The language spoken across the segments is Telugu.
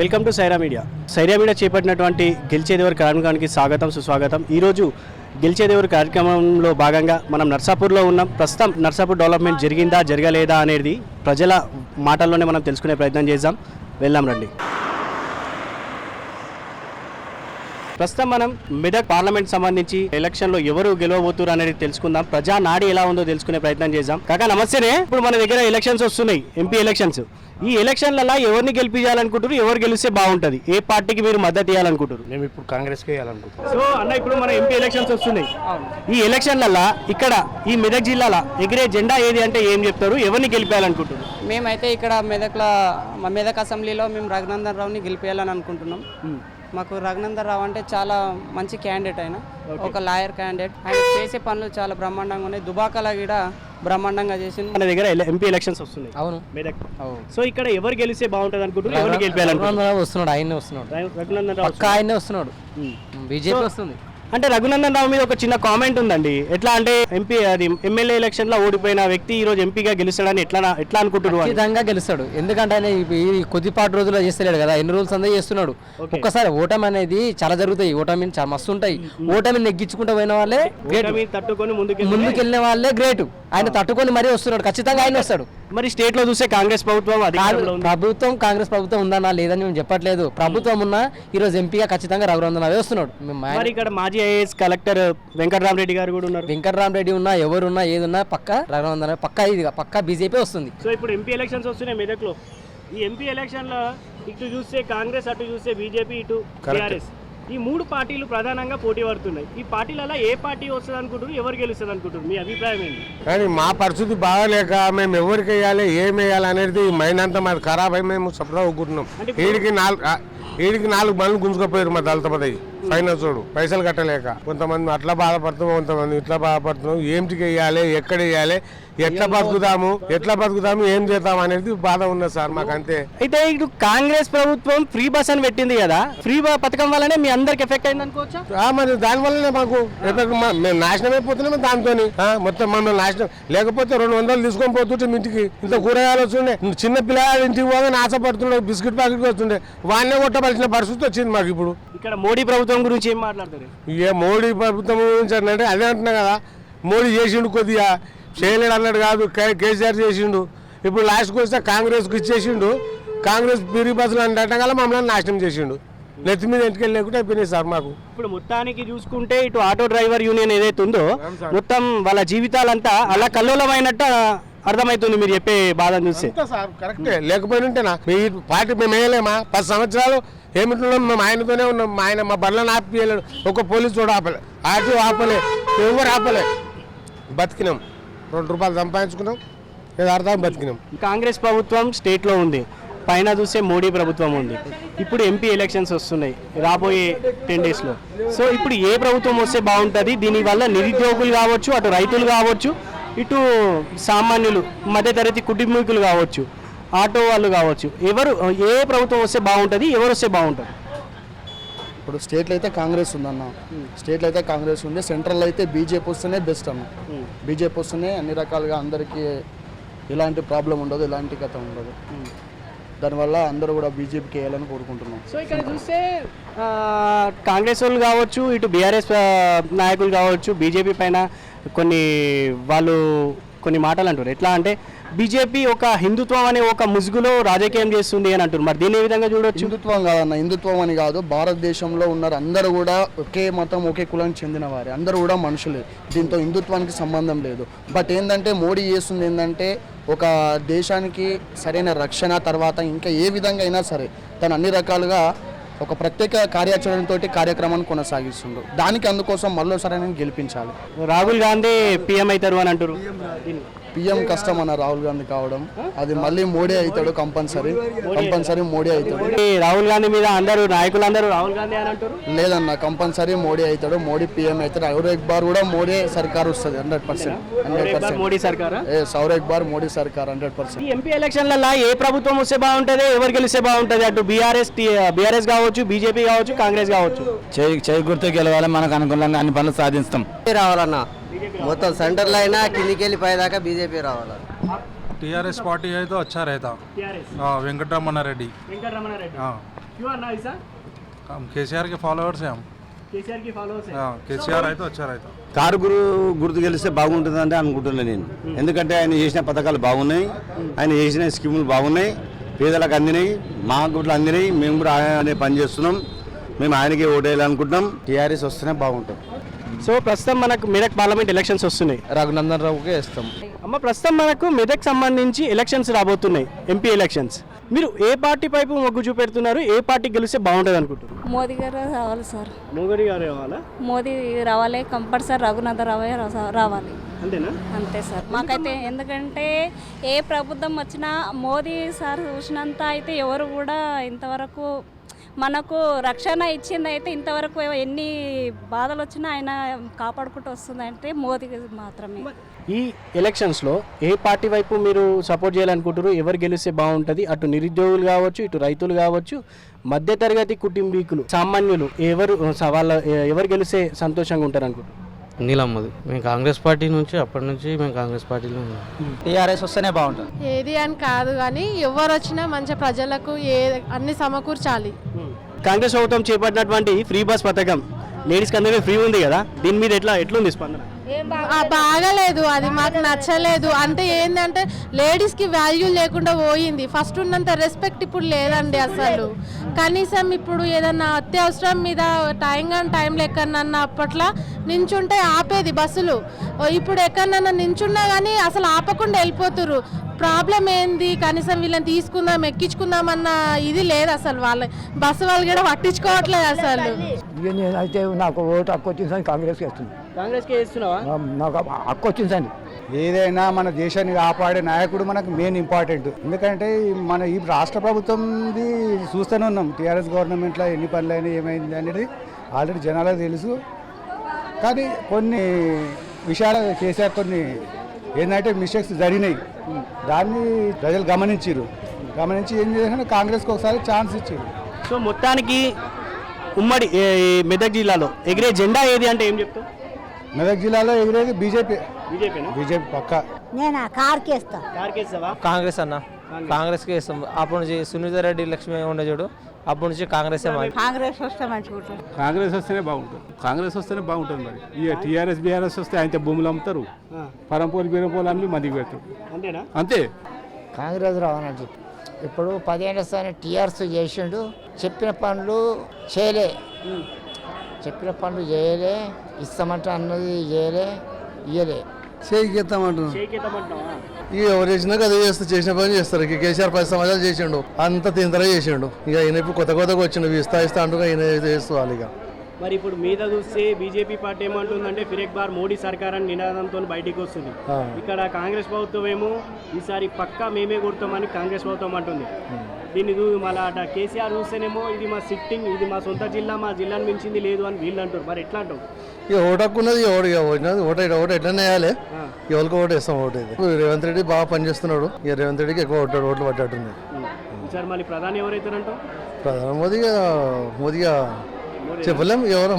Welcome to Saira media. Saira media చేపట్టినటువంటి గెలిచేదేవరు కార్యక్రమానికి స్వాగతం సుస్వాగతం. ఈరోజు గెలిచేదేవరు కార్యక్రమంలో భాగంగా మనం నర్సాపూర్లో ఉన్నాం. ప్రస్తుతం నర్సాపూర్ డెవలప్మెంట్ జరిగిందా జరగలేదా అనేది ప్రజల మాటల్లోనే మనం తెలుసుకునే ప్రయత్నం చేద్దాం. వెళ్దాం రండి. ప్రస్తుతం మనం మెదక్ పార్లమెంట్ సంబంధించి ఎలక్షన్లో ఎవరు గెలవబోతున్నారు అనేది తెలుసుకుందాం. ప్రజా నాడి ఎలా ఉందో తెలుసుకునే ప్రయత్నం చేద్దాం. కాకా నమస్తేనే. ఇప్పుడు మన దగ్గర ఎలక్షన్స్ వస్తున్నాయి, ఎంపీ ఎలక్షన్స్. ఈ ఎలక్షన్లలో ఎవరిని గెలిపించాలనుకుంటారు, ఎవరు గెలిస్తే బాగుంటుంది, ఏ పార్టీకి మీరు మద్దతు ఇవ్వాలనుకుంటారు? మేము ఇప్పుడు కాంగ్రెస్కి వేయాలనుకుంటున్నాం. సో అన్న, ఇప్పుడు మన ఎంపీ ఎలక్షన్స్ వస్తున్నాయి. ఈ ఎలక్షన్లలో ఇక్కడ ఈ మెదక్ జిల్లాలో ఎగిరే జెండా ఏది అంటే ఏం చెప్తారు, ఎవరిని గెలిపించాలనుకుంటారు? మేమైతే ఇక్కడ మెదక్ అసెంబ్లీలో మేము రఘునందన్ రావుని గెలిపేయాలని అనుకుంటున్నాం. మాకు రఘునందన్ రావు అంటే చాలా మంచి క్యాండిడేట్. ఆయన ఒక లాయర్ క్యాండిడేట్. ఆయన చేసే పనులు చాలా బ్రహ్మాండంగా ఉన్నాయి. దుబాకలా కూడా బ్రహ్మాండంగా చేసింది. మన దగ్గర ఎంపీ ఎలక్షన్స్ వస్తున్నాయి. అవును, మెదక్. సో ఇక్కడ ఎవరు గెలిస్తే బాగుంటుంది అనుకుంటున్నారు, ఎవరిని గెలిపేయాలనుకుంటున్నారు? వస్తున్నాడు, ఆయనే వస్తున్నాడు, రఘునందన్ రావు ఆయనే వస్తున్నాడు. బీజేపీ వస్తుంది. అంటే రఘునందన్ రావు మీద ఒక చిన్న కామెంట్ ఉందండి. ఎట్లా అంటే ఎంపీ అది ఎమ్మెల్యే ఎలక్షన్ లో ఓడిపోయిన వ్యక్తి ఈ రోజు ఎంపీగా గెలుస్తాడని ఎట్లా అనుకుంటున్నారు? ఖచ్చితంగా గెలుస్తాడు. ఎందుకంటే ఆయన ఈ కొద్దిపాటి రోజుల్లో చేస్తలేడు కదా, ఎన్ని రోజులు అంతా చేస్తున్నాడు. ఒక్కసారి ఓటమి అనేది చాలా జరుగుతాయి, ఓటమి చాలా మస్తు ఉంటాయి. ఓటమిని నెగ్గించుకుంటూ పోయిన వాళ్ళే తట్టుకొని ముందుకెళ్ళిన వాళ్ళే గ్రేట్. ఆయన తట్టుకొని మరీ వస్తున్నాడు, ఖచ్చితంగా ఆయన వస్తాడు. మరి స్టేట్ లో చూస్తే కాంగ్రెస్ ప్రభుత్వం కాంగ్రెస్ ప్రభుత్వం ఉందన్నా లేదని మేము చెప్పట్లేదు. ప్రభుత్వం ఉన్నా ఈ రోజు ఎంపీగా ఖచ్చితంగా రఘునందన్ రావు వస్తున్నాడు. ఇక్కడ మాజీ ఐఏఎస్ కలెక్టర్ వెంకటరామరెడ్డి గారు కూడా ఉన్నారు. వెంకటరామరెడ్డి ఉన్నా ఎవరున్నా ఏదున్నా పక్క రఘునందన్ పక్క బీజేపీ వస్తుంది. సో ఇప్పుడు ఎంపీ ఎలక్షన్స్ వస్తున్నాయి మెదక్ లో. ఈ ఎంపీ ఎలక్షన్ లో ఇటు చూస్తే కాంగ్రెస్, అటు చూస్తే బీజేపీ, ఇటు టీఆర్ఎస్, ఈ మూడు పార్టీలు ప్రధానంగా పోటీ పడుతున్నాయి. ఈ పార్టీలలో ఏ పార్టీ వస్తుంది అనుకుంటున్నారు, ఎవరు గెలుస్తుంది అనుకుంటున్నారు? మీ అభిప్రాయం ఏంటి? కానీ మా పరిస్థితి బాగాలేక మేము ఎవరికి వేయాలి, ఏం వేయాలి అనేది మైండ్ అంతా మాది ఖరాబ్ అయి మేము సప్లా ఒగ్గుతున్నాం. వీడికి 4 బండ్లు గుంజుకపోయారు మా దళితపతి ఫైనాన్స్ వాడు, పైసలు కట్టలేక. కొంతమంది అట్లా బాధపడుతున్నాం, కొంతమంది ఇట్లా బాధపడుతున్నాం. ఏంటికి వేయాలి, ఎక్కడ వేయాలి, ఎట్లా బతుకుతాము, ఏం చేద్దాం అనేది బాధ ఉన్నది సార్ మాకు, అంతే. అయితే ఇటు కాంగ్రెస్ ప్రభుత్వం ఫ్రీ బస్ అని పెట్టింది కదా, ఫ్రీ పథకం వల్లనే మీ అందరికి ఎఫెక్ట్ అయింది అనుకోవచ్చా? మరి దాని వల్లనే మాకు మేము నాశనం అయిపోతున్నాము దాంతో. మొత్తం మమ్మల్ని నాశనం, లేకపోతే 200 తీసుకొని పోతుంటే ఇంటికి ఇంత కూరగాయలు వస్తుండే. చిన్న పిల్లలు ఇంటికి పోగానే ఆశపడుతుండే, బిస్కెట్ ప్యాకెట్ వస్తుండే, వాడినే కొట్టవలసిన పరిస్థితి వచ్చింది మాకు ఇప్పుడు. ఇక్కడ మోడీ ప్రభుత్వం గురించి ఏం మాట్లాడతారు? మోడీ ప్రభుత్వం గురించి అంటే అదే అంటున్నా కదా, మోడీ చేసిండు, కొద్దిగా చేయలేడు అన్నాడు కాదు, కేసీఆర్ చేసిండు. ఇప్పుడు లాస్ట్కి వస్తే కాంగ్రెస్కి ఇచ్చేసిండు. కాంగ్రెస్ బిరి బస్సులు అంటే కదా మమ్మల్ని నాశనం చేసిండు. నెత్తి మీద ఇంటికి లేకుండా అయిపోయినాయి సార్ మాకు. ఇప్పుడు మొత్తానికి చూసుకుంటే ఇటు ఆటో డ్రైవర్ యూనియన్ ఏదైతే ఉందో మొత్తం వాళ్ళ జీవితాలంతా అలా కల్లోలమైనట్టు అర్థమవుతుంది మీరు చెప్పే బాధ చూస్తే. సార్ కరెక్టే, లేకపోయినా ఈ పార్టీ మేము వేయలేమా? 10 సంవత్సరాలు ఏమిటో మేము ఆయనతోనే ఉన్నాం. ఆయన మా బళ్ళని ఆపియలేడు, ఒక పోలీసు కూడా ఆపలే, ఆటో ఆపలే, ఎవరు ఆపలే. బతికినాం, 2 రూపాయలు సంపాదించుకున్నాం, అర్థం బతికినాం. కాంగ్రెస్ ప్రభుత్వం స్టేట్లో ఉంది, పైన చూస్తే మోడీ ప్రభుత్వం ఉంది. ఇప్పుడు ఎంపీ ఎలక్షన్స్ వస్తున్నాయి రాబోయే 10 డేస్లో. సో ఇప్పుడు ఏ ప్రభుత్వం వస్తే బాగుంటుంది? దీనివల్ల నిరుద్యోగులు కావచ్చు, అటు రైతులు కావచ్చు, ఇటు సామాన్యులు, మధ్యతరగతి కుటుంబీకులు కావచ్చు, ఆటో వాళ్ళు కావచ్చు, ఏ ప్రభుత్వం వస్తే బాగుంటుంది, ఎవరు వస్తే బాగుంటుంది? ఇప్పుడు స్టేట్లో అయితే కాంగ్రెస్ ఉందన్న, స్టేట్లో అయితే కాంగ్రెస్ ఉంది. సెంట్రల్ అయితే బీజేపీ వస్తేనే బెస్ట్ అన్న. బీజేపీ వస్తేనే అన్ని రకాలుగా అందరికీ ఎలాంటి ప్రాబ్లం ఉండదు, ఎలాంటి కథ ఉండదు. దానివల్ల అందరూ కూడా బీజేపీకి వేయాలని కోరుకుంటున్నాం. సో ఇక్కడ చూస్తే కాంగ్రెస్ వాళ్ళు కావచ్చు, ఇటు బీఆర్ఎస్ నాయకులు కావచ్చు, బీజేపీ పైన కొన్ని మాటలు అంటారు. ఎట్లా అంటే బీజేపీ ఒక హిందుత్వం అనే ఒక ముసుగులో రాజకీయం చేస్తుంది అని అంటారు. మరి దీని ఏ విధంగా చూడొచ్చు? హిందుత్వం కాదన్న, హిందుత్వం అని కాదు. భారతదేశంలో ఉన్నారు అందరూ కూడా ఒకే మతం, ఒకే కులానికి చెందిన వారే, అందరూ కూడా మనుషులే. దీంతో హిందుత్వానికి సంబంధం లేదు. బట్ ఏంటంటే మోడీ చేస్తుంది ఏంటంటే ఒక దేశానికి సరైన రక్షణ, తర్వాత ఇంకా ఏ విధంగా అయినా సరే తను అన్ని రకాలుగా ఒక ప్రత్యేక కార్యాచరణతోటి కార్యక్రమాన్ని కొనసాగిస్తుండ్రు. దానికి అందుకోసం మళ్ళీసారి గెలిపించాలి. రాహుల్ గాంధీ పీఎం అవుతారు అని అంటారు. పిఎం కష్టం అన్న రాహుల్ గాంధీ కావడం, అది మళ్ళీ మోడీ అవుతాడు, కంపల్సరీ మోడీ అవుతాడు. రాహుల్ గాంధీ మీద అందరూ నాయకులందరూ రాహుల్ గాంధీ అని అంటారు. లేదన్న, కంపల్సరీ మోడీ అవుతాడు, మోడీ పిఎం అవుతాడు. और एक बार కూడా మోడీ సర్కార్ వస్తుంది 100%. మోడీ సర్కార్, और एक बार మోడీ సర్కార్ 100%. ఈ ఎంపీ ఎలక్షన్లలో ఏ ప్రభుత్వం వస్తే బాగుంటుంది, ఎవరు గెలిస్తే బాగుంటుంది? అటు బీఆర్ఎస్ కావచ్చు, బీజేపీ కావచ్చు, కాంగ్రెస్ కావచ్చు. చేయి గుర్తు గెలవాలి, మనకు అనుకూలంగా అన్ని పనులు సాధిస్తాం. రావాలన్నా మొత్తం సెంటర్లో అయినా కిందికి వెళ్ళి పైదాకా బీజేపీ రావాలి. टीआरएस पार्टी है तो अच्छा रहता। वेंकटरमण रेड्डी। क्यों आना ऐसा? हम केसीआर के फॉलोअर्स हैं हम। केसीआर की फॉलोअर्स है। हाँ, केसीआर అయితే వచ్చారైతే కారు గుర్తు గెలిస్తే బాగుంటుందంటే అనుకుంటున్నాను నేను. ఎందుకంటే ఆయన చేసిన పథకాలు బాగున్నాయి, ఆయన చేసిన స్కీములు బాగున్నాయి, పేదలకు అందినాయి, మా గుట్లు అందినాయి. మేము కూడా ఆయన పని చేస్తున్నాం, మేము ఆయనకే ఓటేయాలనుకుంటున్నాం. టీఆర్ఎస్ వస్తేనే బాగుంటుంది. సో ప్రస్తుతం మనకు మెదక్ పార్లమెంట్ ఎలక్షన్స్ వస్తున్నాయి. రఘునందన్ రావుకే ఇస్తాం. అమ్మ ప్రస్తుతం మనకు మెదక్ సంబంధించి ఎలక్షన్స్ రాబోతున్నాయి, ఎంపీ ఎలక్షన్స్. మీరు ఏ పార్టీ వైపు మొగ్గు చూపెడుతున్నారు? ఏ పార్టీ గెలిస్తే బాగుంటుంది అనుకుంటున్నారు? మోదీ గారు రావాలి సార్. మోగడి గారు రావాలా? మోదీ రావాలి కంపల్సరీ. రఘునందన్ రావే రావాలి. అంతేనా? అంతే సార్. మాకైతే ఎందుకంటే ఏ ప్రభుత్వం వచ్చినా మోదీ సార్ చూసినంత అయితే ఎవరు కూడా ఇంతవరకు మనకు రక్షణ ఇచ్చింది అయితే ఇంతవరకు ఎన్ని బాధలు వచ్చినా ఆయన కాపాడుకుంటూ వస్తుందంటే మోదీ మాత్రమే. ఈ ఎలక్షన్స్లో ఏ పార్టీ వైపు మీరు సపోర్ట్ చేయాలనుకుంటారు? ఎవరు గెలిస్తే బాగుంటుంది? అటు నిరుద్యోగులు కావచ్చు, ఇటు రైతులు కావచ్చు, మధ్యతరగతి కుటుంబీకులు, సామాన్యులు ఎవరు గెలిస్తే సంతోషంగా ఉంటారు అనుకుంటారు? నీలమ్మది. మేము కాంగ్రెస్ పార్టీ నుంచి అప్పటి నుంచి మేము కాంగ్రెస్ పార్టీలో ఉన్నాం. టీఆర్ఎస్ వస్తేనే బాగుంటుంది. ఏది అని కాదు కానీ ఎవరు వచ్చినా మంచి ప్రజలకు అన్ని సమకూర్చాలి. కాంగ్రెస్ ప్రభుత్వం చేపట్టినటువంటి ఫ్రీ బస్ పథకం లేడీస్కి అందరికీ ఫ్రీ ఉంది కదా, దీని మీద ఎట్లుంది స్పందన? బాగలేదు, అది మాకు నచ్చలేదు. అంటే ఏంటంటే లేడీస్కి వాల్యూ లేకుండా పోయింది. ఫస్ట్ ఉన్నంత రెస్పెక్ట్ ఇప్పుడు లేదండి అసలు. కనీసం ఇప్పుడు ఏదన్నా అత్యవసరం మీద టైంలో ఎక్కడన్నా అప్పట్లో నించుంటే ఆపేది బస్సులు. ఇప్పుడు ఎక్కడన్నా నించున్నా కానీ అసలు ఆపకుండా వెళ్ళిపోతున్నారు. ప్రాబ్లం ఏంది? కనీసం వీళ్ళని తీసుకుందాం, ఎక్కించుకుందాం అన్న ఇది లేదు అసలు. బస్సు వాళ్ళు కూడా పట్టించుకోవట్లేదు అసలు. అయితే నాకు ఓటు హక్కు వచ్చిందని కాంగ్రెస్కి వేస్తుంది. కాంగ్రెస్కి వేస్తున్నావా? నాకు హక్కు వచ్చిందని. ఏదైనా మన దేశాన్ని కాపాడే నాయకుడు మనకు మెయిన్ ఇంపార్టెంట్. ఎందుకంటే మన ఈ రాష్ట్ర ప్రభుత్వంది చూస్తూనే ఉన్నాం, టీఆర్ఎస్ గవర్నమెంట్లో ఎన్ని పనులైనా ఏమైంది అనేది ఆల్రెడీ జనాలకు తెలుసు. కానీ కొన్ని విషయాలు కేసీఆర్ కొన్ని ఏంటంటే మిస్టేక్స్ జరిగినాయి, దాన్ని ప్రజలు గమనించి ఏం చేసినా కాంగ్రెస్కి ఒకసారి ఛాన్స్ ఇచ్చారు. సో మొత్తానికి ఉమ్మడి మెదక్ జిల్లాలో ఎగిరే జెండా ఏది అంటే ఏం చెప్తావు? మెదక్ జిల్లాలో ఎగిరేది బీజేపీ పక్కా. నేను కార్కి వేస్తా. కాంగ్రెస్ అన్న, కాంగ్రెస్కి వేస్తాం. అప్పటి నుంచి సునీత రెడ్డి లక్ష్మి ఉండే చూడు, అప్పటి నుంచి కాంగ్రెస్ కాంగ్రెస్ వస్తే మంచిగా. కాంగ్రెస్ వస్తేనే బాగుంటుంది. కాంగ్రెస్ వస్తేనే బాగుంటుంది. మరి ఈ టీఆర్ఎస్ బీఆర్ఎస్ వస్తే ఆయన భూములు అమ్ముతారు, పరంపోలు బీరంపోలు అమ్మి మందికి పెడతారు. అంతేనా? అంతే. కాంగ్రెస్ రావనండి. ఇప్పుడు 10 ఏళ్ళ స్థానం టీఆర్ఎస్ చేసిండు. చెప్పిన పనులు చేయలే, ఇస్తామంటే అన్నది ఇయ్యలే. ఇక ఎవరు చేసినా కదా చేసిన పని చేస్తారు. ఇక కేసీఆర్ 10 సంవత్సరాలు చేసిండు, అంత తింతరా చేసిండు. ఇక ఆయన ఇప్పుడు కొత్తగా వచ్చిండు, ఇస్తా అంటూ ఆయన చేస్తూ ఇక. మరి ఇప్పుడు మీద చూస్తే బీజేపీ పార్టీ ఏమంటుందంటే ఫిర్ ఎక్ బార్ మోడీ సర్కార్ అని నినాదంతో బయటికి వస్తుంది. ఇక్కడ కాంగ్రెస్ ప్రభుత్వం ఏమో ఈసారి పక్కా మేమే కొడతామని కాంగ్రెస్ ప్రభుత్వం అంటుంది. దీన్ని మళ్ళీ అట కేసీఆర్ చూస్తేనేమో ఇది మా సిట్టింగ్, ఇది మా సొంత జిల్లా, మా జిల్లాను మించింది లేదు అని వీళ్ళు అంటారు. మరి ఎట్లా అంటావు? ఇక ఓటక్కున్నది ఓటు ఎట్లనే వేయాలి, ఎవరికి ఓటు వేస్తాం. ఓటు ఇది రేవంత్ రెడ్డి బాగా పనిచేస్తున్నాడు. ఇక రేవంత్ రెడ్డికి ఎక్కువ ఓట్లు పడ్డట్టుంది. ఈసారి మళ్ళీ ప్రధాని ఎవరైతారంటావు? ప్రధాని మోదీగా చెప్పలేము, ఎవరో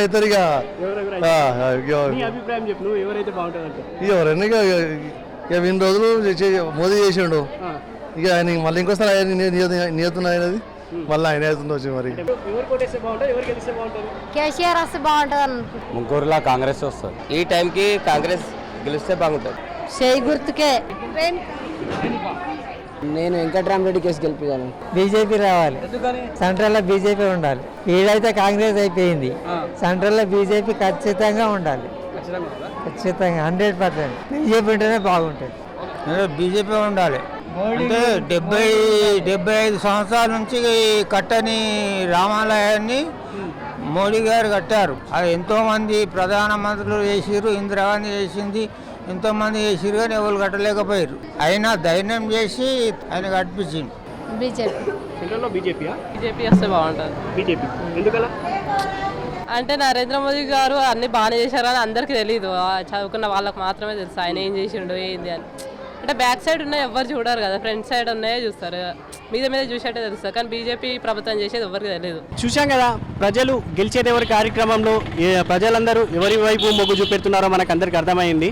అవుతారు. ఇక నీ అభిప్రాయం చెప్పు, నువ్వు ఎవరైతే బాగుంటుంది అంటే? ఎవరైనా ఇక 20 రోజులు మోదీ చేసిండు, ఇక ఆయన మళ్ళీ ఇంకోసారి ఆయన నియతున్నా ఆయనది, మళ్ళీ ఆయన అవుతుంది. మరి కేసీఆర్ వస్తే బాగుంటుంది. ముగ్గురులా కాంగ్రెస్ వస్తుంది. ఈ టైంకి కాంగ్రెస్ గెలిస్తే బాగుంటుంది. చేయి గుర్తుకే. నేను వెంకట్రామరెడ్డి కేసు గెలిపించాను. బీజేపీ రావాలి. సెంట్రల్లో బీజేపీ ఉండాలి. ఈడైతే కాంగ్రెస్ అయిపోయింది, సెంట్రల్లో బీజేపీ ఖచ్చితంగా ఉండాలి. ఖచ్చితంగా 100%. బీజేపీ ఉంటేనే బాగుంటుంది. బీజేపీ ఉండాలి. అంటే 75 సంవత్సరాల నుంచి కట్టని రామాలయాన్ని మోడీ గారు కట్టారు. అది ఎంతోమంది ప్రధానమంత్రులు చేసిరు, ఇందిరాగాంధీ చేసింది, ఎంతోమంది చేసిరు, కానీ ఎవరు కట్టలేకపోయారు. అయినా ధైర్యం చేసి ఆయన కట్టించింది. బీజేపీ వస్తే బాగుంటుంది. బీజేపీ ఎందుకలా? అంటే నరేంద్ర మోదీ గారు అన్ని బాగానే చేశారని అందరికీ తెలియదు, చదువుకున్న వాళ్ళకి మాత్రమే తెలుసు ఆయన ఏం చేసిండు ఏంది అని. అంటే బ్యాక్ సైడ్ ఉన్నాయి ఎవరు చూడరు కదా, ఫ్రంట్ సైడ్ ఉన్నాయే చూస్తారు, మీద చూసేట్టే తెలుస్తారు. కానీ బీజేపీ ప్రభుత్వం చేసేది ఎవరికి తెలియదు. చూశాం కదా, ప్రజలు గెలిచేది ఎవరి కార్యక్రమంలో ప్రజలందరూ ఎవరి వైపు మొగ్గు చూపెడుతున్నారో మనకు అందరికి అర్థమైంది.